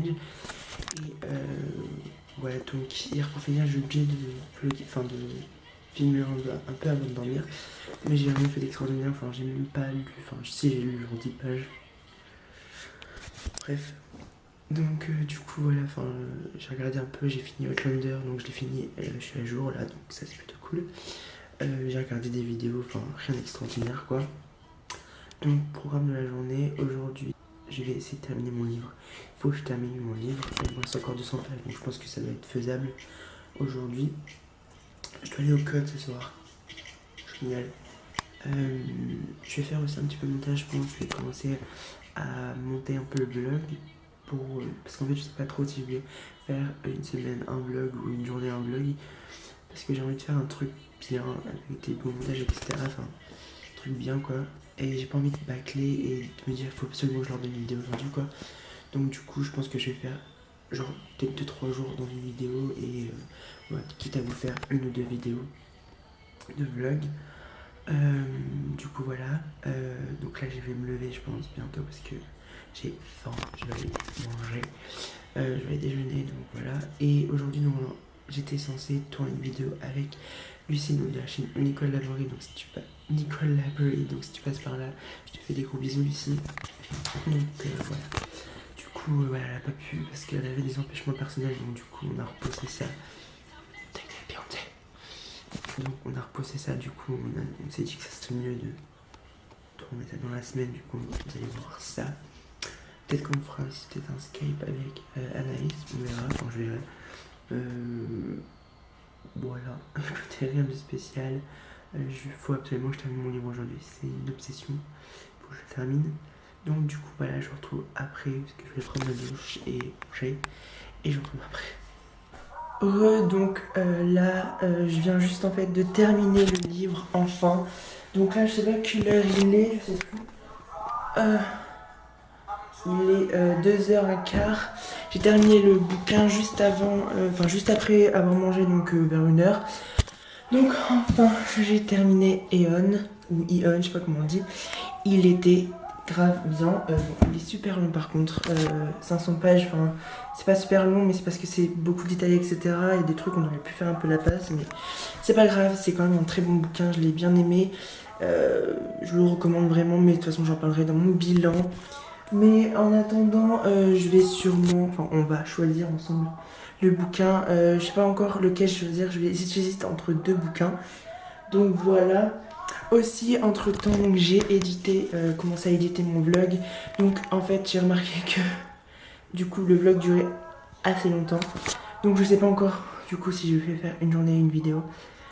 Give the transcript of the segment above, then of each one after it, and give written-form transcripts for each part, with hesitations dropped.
challenge. Et voilà, donc hier pour finir, j'ai oublié de vlogger, enfin de filmer un peu avant de dormir. Mais j'ai rien fait d'extraordinaire, enfin j'ai même pas lu, enfin si j'ai lu genre 10 pages. Bref. Donc du coup voilà, enfin j'ai regardé un peu, j'ai fini Outlander, donc je l'ai fini, je suis à jour là, donc ça c'est plutôt cool. J'ai regardé des vidéos, enfin rien d'extraordinaire quoi. Donc programme de la journée, aujourd'hui je vais essayer de terminer mon livre. Il faut que je termine mon livre, il me reste encore 200 pages, donc je pense que ça doit être faisable aujourd'hui. Je dois aller au code ce soir, génial. Je vais faire aussi un petit peu de montage, je pense, je vais commencer à monter un peu le vlog. Parce qu'en fait je sais pas trop si je vais faire une semaine un vlog ou une journée un vlog, parce que j'ai envie de faire un truc bien avec des bons montages etc, enfin un truc bien quoi, et j'ai pas envie de bâcler et de me dire il faut absolument que je leur donne une vidéo aujourd'hui quoi. Donc du coup je pense que je vais faire genre peut-être 2-3 jours dans une vidéo et voilà, quitte à vous faire une ou deux vidéos de vlog. Du coup voilà, donc là je vais me lever je pense bientôt parce que j'ai faim, je vais aller manger, je vais aller déjeuner, donc voilà. Et aujourd'hui j'étais censée tourner une vidéo avec Lucine de la chaîne Nicole Laborie, donc si tu passes Nicole Laborie, donc si tu passes par là, je te fais des gros bisous Lucine. Donc voilà. Du coup voilà, elle a pas pu parce qu'elle avait des empêchements personnels, donc du coup on a reposé ça. Donc on a reposé ça, du coup on s'est dit que ça serait mieux de tourner ça dans la semaine, du coup vous allez voir ça. Peut-être qu'on fera aussi peut-être un Skype avec Anaïs, on verra quand je verrai. Voilà, écoutez, rien de spécial. Il faut absolument que je termine mon livre aujourd'hui, c'est une obsession, il faut que je le termine. Donc du coup voilà, je vous retrouve après, parce que je vais prendre ma douche et manger, et je vous retrouve après. Donc là, je viens juste en fait de terminer le livre, enfin. Donc là, je sais pas quelle heure il est, je sais plus. Il est 2h15. J'ai terminé le bouquin juste avant, enfin juste après avoir mangé, donc vers 1h. Donc enfin, j'ai terminé Eon, ou Eon, je sais pas comment on dit. Il était grave bien. Il est super long par contre, 500 pages, enfin c'est pas super long mais c'est parce que c'est beaucoup détaillé etc. Et des trucs on aurait pu faire un peu la passe, mais c'est pas grave, c'est quand même un très bon bouquin, je l'ai bien aimé. Je le recommande vraiment, mais de toute façon j'en parlerai dans mon bilan. Mais en attendant, je vais sûrement, enfin on va choisir ensemble le bouquin. Je sais pas encore lequel choisir, j'hésite entre deux bouquins. Donc voilà. Aussi entre temps donc j'ai commencé à éditer mon vlog. Donc en fait j'ai remarqué que du coup le vlog durait assez longtemps. Donc je sais pas encore du coup si je vais faire une journée et une vidéo.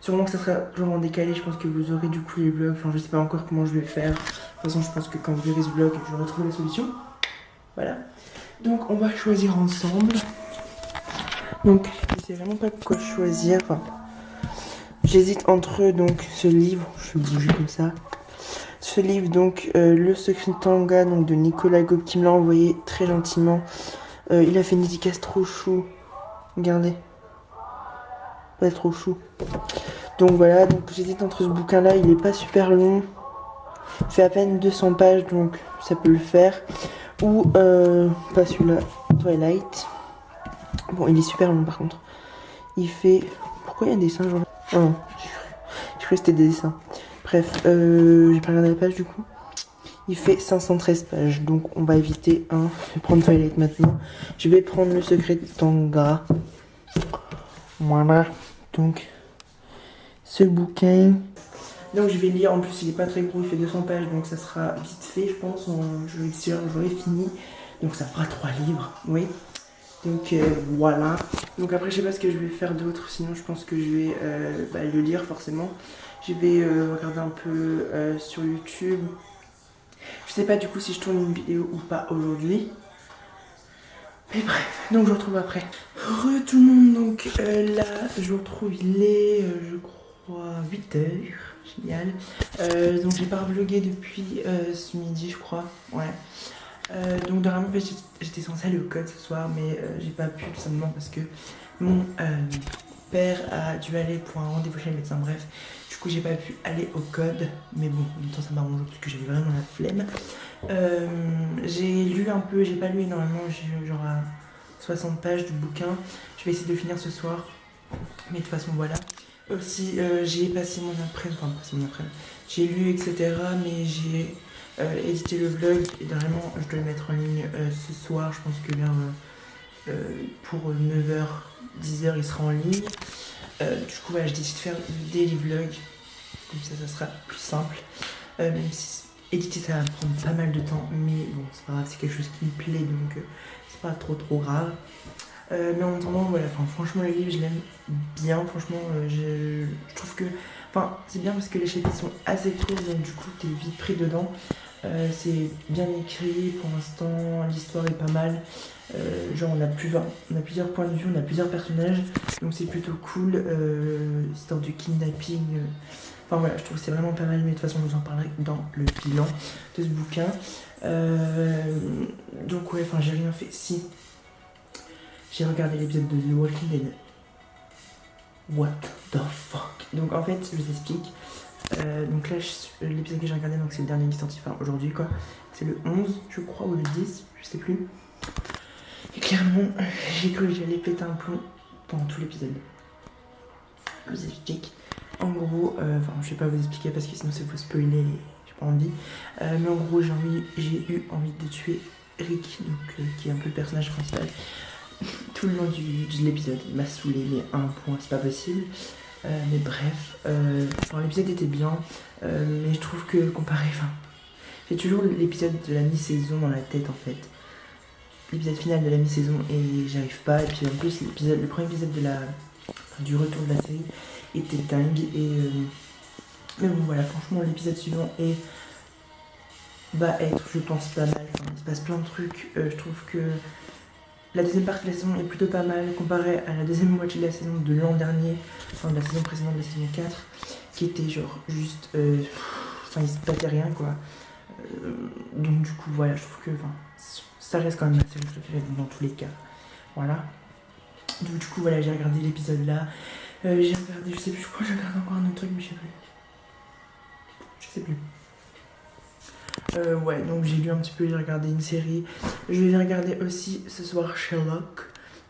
Sûrement que ça sera genre en décalé, je pense que vous aurez du coup les vlogs. Enfin je sais pas encore comment je vais faire. De toute façon je pense que quand vous verrez ce vlog je retrouve la solution. Voilà. Donc on va choisir ensemble. Donc je sais vraiment pas quoi choisir. Enfin j'hésite entre donc ce livre, je vais bouger comme ça. Ce livre donc Le Secret de Tanga donc de Nicolas Gaupe qui me l'a envoyé très gentiment. Il a fait une dédicace trop chou. Regardez. Pas trop chou. Donc voilà, donc j'hésite entre ce bouquin là, il est pas super long. Il fait à peine 200 pages donc ça peut le faire. Ou pas celui-là, Twilight. Bon il est super long par contre. Il fait... Pourquoi il y a des dessins genre... Oh non, je croyais que c'était des dessins. Bref, j'ai pas regardé la page du coup. Il fait 513 pages, donc on va éviter un. Je vais prendre Twilight maintenant. Je vais prendre Le Secret de Tanga. Voilà, donc ce bouquin. Donc je vais lire, en plus il est pas très gros, il fait 200 pages, donc ça sera vite fait, je pense. J'aurai fini, donc ça fera 3 livres, oui. Donc voilà. Donc après je sais pas ce que je vais faire d'autre, sinon je pense que je vais le lire forcément. Je vais regarder un peu sur YouTube. Je sais pas du coup si je tourne une vidéo ou pas aujourd'hui. Mais bref, donc je vous retrouve après. Re tout le monde, donc là je vous retrouve, il est je crois 8h. Génial. Donc j'ai pas vlogué depuis ce midi je crois. Ouais. Donc normalement j'étais censée aller au code ce soir, mais j'ai pas pu tout simplement parce que mon père a dû aller pour un rendez-vous chez le médecin, bref. Du coup j'ai pas pu aller au code, mais bon en même temps ça m'arrange parce que j'avais vraiment la flemme. J'ai lu un peu, j'ai pas lu énormément, j'ai lu genre 60 pages du bouquin. Je vais essayer de le finir ce soir. Mais de toute façon, voilà. Aussi, j'ai passé mon après-midi, enfin, passé mon après-midi. J'ai lu, etc. Mais j'ai édité le vlog. Et vraiment, je dois le mettre en ligne ce soir. Je pense que vers pour 9h, 10h, il sera en ligne. Du coup, voilà, je décide de faire des daily vlog. Comme ça sera plus simple. Même si éditer, ça va prendre pas mal de temps. Mais bon, c'est pas grave, c'est quelque chose qui me plaît. Donc, c'est pas trop grave. Mais en attendant, voilà, franchement, le livre, je l'aime bien. Franchement, je trouve que. Enfin, c'est bien parce que les chapitres sont assez courts. Donc, du coup, t'es vite pris dedans. C'est bien écrit pour l'instant, l'histoire est pas mal. Genre on a plusieurs points de vue, on a plusieurs personnages, donc c'est plutôt cool. Histoire de kidnapping. Enfin voilà, je trouve que c'est vraiment pas mal, mais de toute façon je vous en parlerai dans le bilan de ce bouquin. Donc ouais, enfin j'ai rien fait. Si, j'ai regardé l'épisode de The Walking Dead. What the fuck. Donc en fait, je vous explique. Donc là, l'épisode que j'ai regardé, donc c'est le dernier qui est sorti, enfin aujourd'hui quoi. C'est le 11, je crois, ou le 10, je sais plus. Et clairement, j'ai cru que j'allais péter un plomb pendant tout l'épisode. Je vous explique. En gros, je vais pas vous expliquer parce que sinon c'est vous spoiler, j'ai pas envie. Mais en gros, j'ai eu envie de tuer Rick, donc, qui est un peu le personnage principal. Tout le long de l'épisode, il m'a saoulé, mais à un point, c'est pas possible. Mais bref, l'épisode était bien, mais je trouve que comparé, j'ai toujours l'épisode de la mi-saison dans la tête en fait. L'épisode final de la mi-saison et j'arrive pas. Et puis en plus, le premier épisode du retour de la série était dingue. Mais bon, voilà, franchement, l'épisode suivant va être, je pense, pas mal. Enfin, il se passe plein de trucs. Je trouve que la deuxième partie de la saison est plutôt pas mal comparée à la deuxième moitié de la saison de l'an dernier, enfin de la saison précédente, de la saison 4, qui était genre juste. Il se passait rien quoi. Donc du coup, voilà, je trouve que ça reste quand même ma série préférée dans tous les cas. Voilà. Donc du coup, voilà, j'ai regardé l'épisode là. J'ai regardé, je sais plus, je crois que j'ai regardé encore un autre truc, mais je sais plus. Je sais plus. Ouais, donc j'ai lu un petit peu, j'ai regardé une série. Je vais regarder aussi ce soir Sherlock.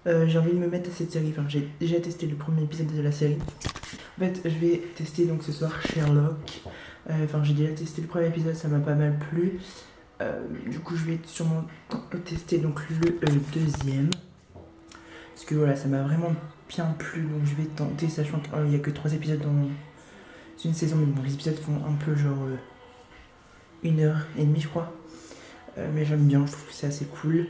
J'ai envie de me mettre à cette série. Enfin, j'ai déjà testé le premier épisode de la série. En fait, je vais tester donc ce soir Sherlock. J'ai déjà testé le premier épisode, ça m'a pas mal plu. Du coup, je vais sûrement tester donc le deuxième. Parce que voilà, ça m'a vraiment bien plu. Donc je vais tenter, sachant qu'il n'y a que 3 épisodes dans une saison. Mais bon, les épisodes font un peu genre 1h30, je crois. Mais j'aime bien, je trouve que c'est assez cool.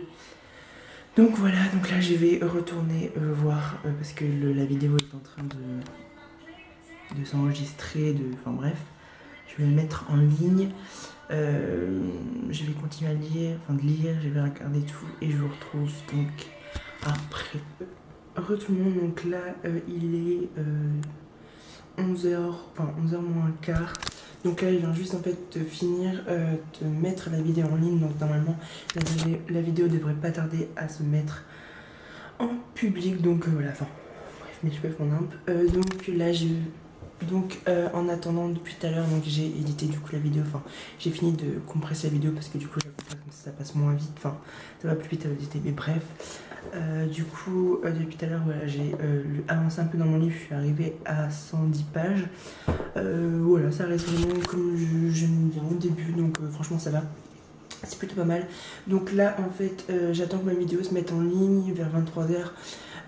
Donc voilà, donc là je vais retourner voir parce que la vidéo est en train de s'enregistrer, enfin bref. Je vais le mettre en ligne. Je vais continuer à lire, je vais regarder tout et je vous retrouve donc après. Tout le monde, donc là il est 11h moins le quart. Donc là, il vient juste en fait de finir de mettre la vidéo en ligne. Donc normalement, la vidéo devrait pas tarder à se mettre en public. Donc voilà, bref, mes cheveux font nimp. Donc là, en attendant depuis tout à l'heure, donc j'ai édité du coup la vidéo. J'ai fini de compresser la vidéo parce que du coup, ça passe moins vite. Ça va plus vite à éditer, mais bref. Du coup, depuis tout à l'heure, voilà, j'ai avancé un peu dans mon livre, je suis arrivée à 110 pages. Voilà, ça reste vraiment comme j'aime bien au début, donc franchement ça va. C'est plutôt pas mal. Donc là, en fait, j'attends que ma vidéo se mette en ligne vers 23h.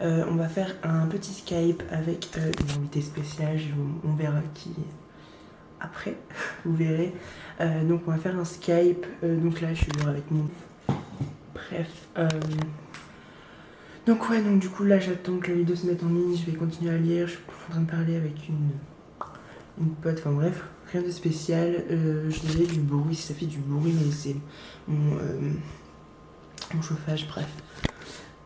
On va faire un petit Skype avec une invitée spéciale, on verra qui après, vous verrez. Donc on va faire un Skype, donc là je suis avec mon... Bref, donc ouais, donc du coup là j'attends que la vidéo se mette en ligne, je vais continuer à lire, je suis en train de parler avec une pote, enfin bref, rien de spécial. Je disais du bruit, si ça fait du bruit, mais c'est mon chauffage, bref.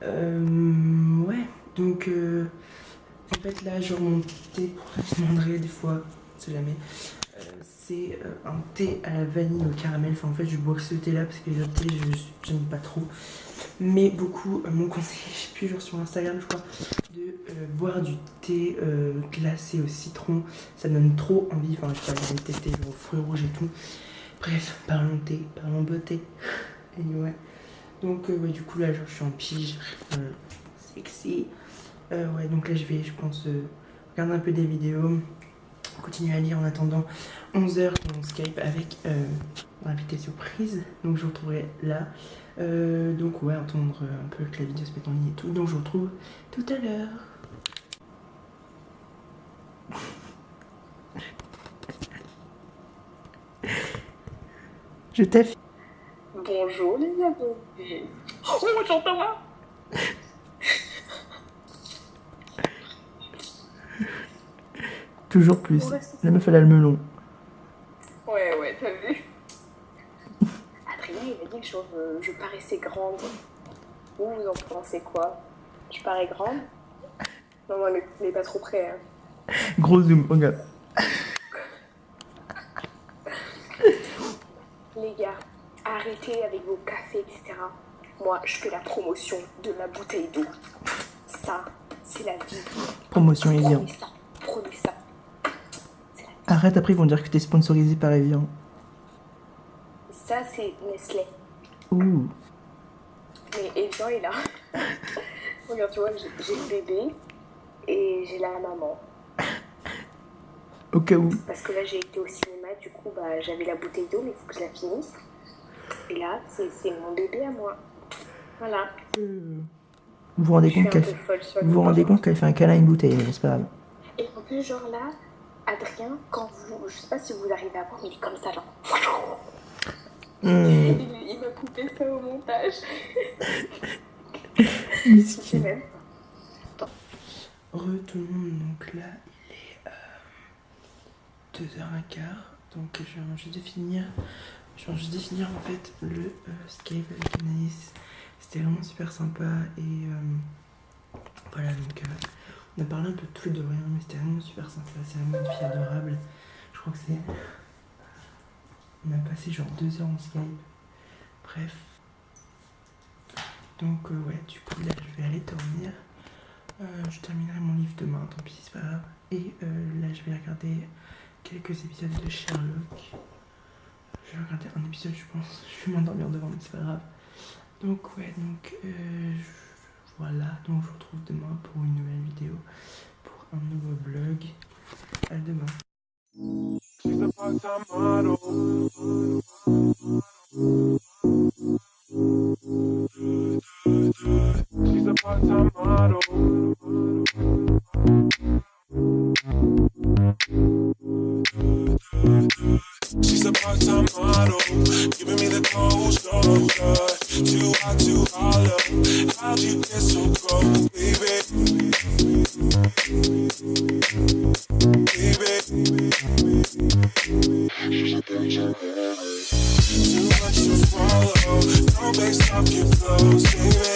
Ouais, donc en fait là je mon thé, je demanderai des fois, on sait jamais. C'est un thé à la vanille au caramel, en fait je bois ce thé là parce que le thé j'aime pas trop. Mais beaucoup m'ont conseillé, je sais plus, genre sur Instagram je crois, de boire du thé glacé au citron. Ça me donne trop envie, je sais pas, j'avais testé genre fruits rouges et tout. Bref, parlons thé, parlons beauté. Anyway. Donc ouais, du coup là genre, je suis en pige, sexy. Ouais, donc là je vais, je pense, regarder un peu des vidéos, continuer à lire en attendant 11h mon Skype avec l'invité surprise. Donc je vous retrouverai là. Donc ouais, entendre un peu que la vidéo se mette en ligne et tout. Donc je vous retrouve tout à l'heure. Je t'affiche. Bonjour les amis. Oh, j'entends moi. Toujours plus. La meuf elle a le melon. Ouais, t'as vu. Adrien, il a dit que je paraissais grande. Vous en pensez quoi? Je parais grande? Non, on n'est pas trop près. Hein. Gros zoom, regarde. Les gars, arrêtez avec vos cafés, etc. Moi, je fais la promotion de la bouteille d'eau. Ça, c'est la vie. Promotion Evian. Prenez ça. Arrête, après ils vont dire que t'es sponsorisé par Evian. Ça, c'est Nestlé. Ouh. Mais Evian est là. Regarde, tu vois, j'ai le bébé et j'ai la maman. Au cas où. Parce que là, j'ai été au cinéma, du coup, bah, j'avais la bouteille d'eau, mais il faut que je la finisse. Et là, c'est mon bébé à moi. Voilà. Vous vous rendez compte qu'elle fait un câlin à une bouteille, mais c'est pas grave. Et en plus, genre là, Adrien, quand vous... Je sais pas si vous arrivez à voir, mais il est comme ça, genre... Il m'a coupé ça au montage. Miskin. Re tout le monde, donc là, il est 2h15. Donc je viens juste de finir. En fait le Skype avec Anaïs. C'était vraiment super sympa et voilà, donc on a parlé un peu de tout et de rien, mais c'était vraiment super sympa. C'est vraiment une fille adorable. Je crois que c'est... On a passé genre 2 heures en Skype. Bref. Donc ouais, du coup là je vais aller dormir. Je terminerai mon livre demain, tant pis, c'est pas grave. Et là je vais regarder quelques épisodes de Sherlock. Je vais regarder un épisode, je pense. Je vais m'endormir devant, mais c'est pas grave. Donc ouais, donc voilà. Donc je vous retrouve demain pour une nouvelle vidéo, pour un nouveau vlog. À demain. She's a part-time model. She's a part-time model. She's a part-time model, giving me the cold shoulder. Too hot to follow. How'd you get so cold, baby? Baby. Too much to follow. No base, stop your flows, baby.